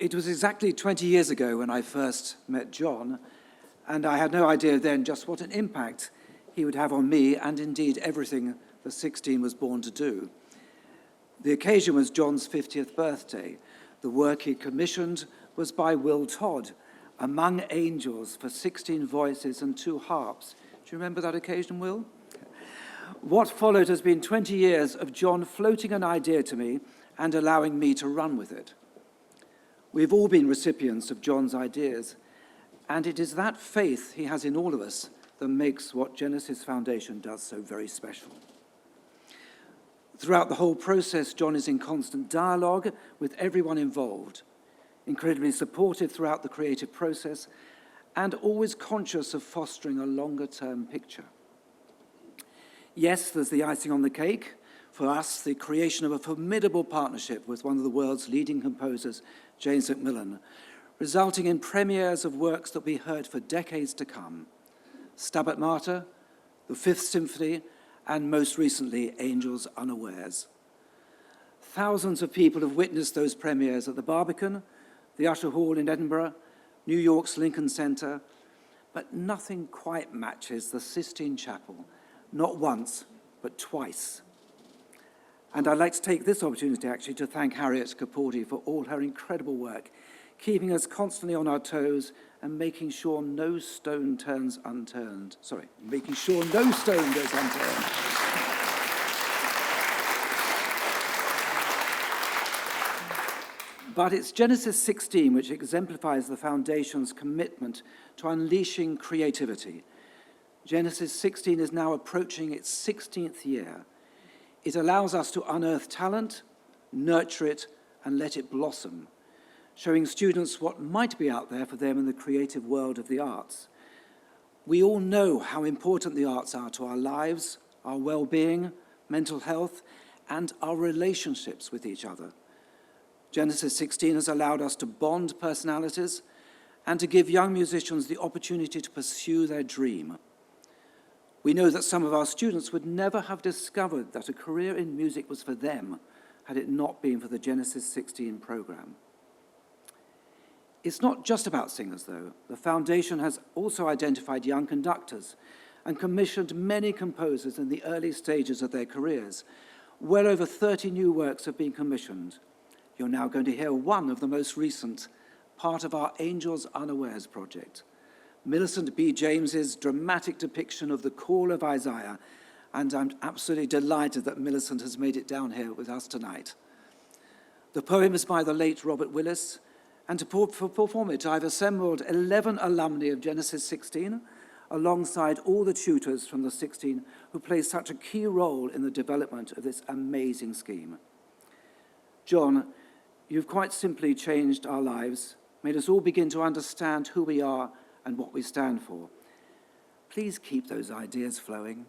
It was exactly 20 years ago when I first met John, and I had no idea then just what an impact he would have on me and indeed everything the 16 was born to do. The occasion was John's 50th birthday. The work he commissioned was by Will Todd, Among Angels for 16 voices and 2 harps. Do you remember that occasion, Will? What followed has been 20 years of John floating an idea to me and allowing me to run with it. We've all been recipients of John's ideas, and it is that faith he has in all of us that makes what Genesis Foundation does so very special. Throughout the whole process, John is in constant dialogue with everyone involved, incredibly supportive throughout the creative process, and always conscious of fostering a longer-term picture. Yes, there's the icing on the cake. For us, the creation of a formidable partnership with one of the world's leading composers, James Macmillan, resulting in premieres of works that will be heard for decades to come. Stabat Mater, the Fifth Symphony, and most recently, Angels Unawares. Thousands of people have witnessed those premieres at the Barbican, the Usher Hall in Edinburgh, New York's Lincoln Center, but nothing quite matches the Sistine Chapel, not once, but twice. And I'd like to take this opportunity actually to thank Harriet Capordi for all her incredible work, keeping us constantly on our toes and making sure no stone turns unturned. Sorry, making sure no stone goes unturned. But it's Genesis 16 which exemplifies the Foundation's commitment to unleashing creativity. Genesis 16 is now approaching its 16th year. It allows us to unearth talent, nurture it, and let it blossom, showing students what might be out there for them in the creative world of the arts. We all know how important the arts are to our lives, our well-being, mental health, and our relationships with each other. Genesis 16 has allowed us to bond personalities and to give young musicians the opportunity to pursue their dream. We know that some of our students would never have discovered that a career in music was for them had it not been for the Genesis 16 program. It's not just about singers, though. The Foundation has also identified young conductors and commissioned many composers in the early stages of their careers. Well over 30 new works have been commissioned. You're now going to hear one of the most recent, part of our Angels Unawares project. Millicent B. James's dramatic depiction of the call of Isaiah, and I'm absolutely delighted that Millicent has made it down here with us tonight. The poem is by the late Robert Willis, and to perform it, I've assembled 11 alumni of Genesis 16, alongside all the tutors from the 16 who play such a key role in the development of this amazing scheme. John, you've quite simply changed our lives, made us all begin to understand who we are and what we stand for. Please keep those ideas flowing.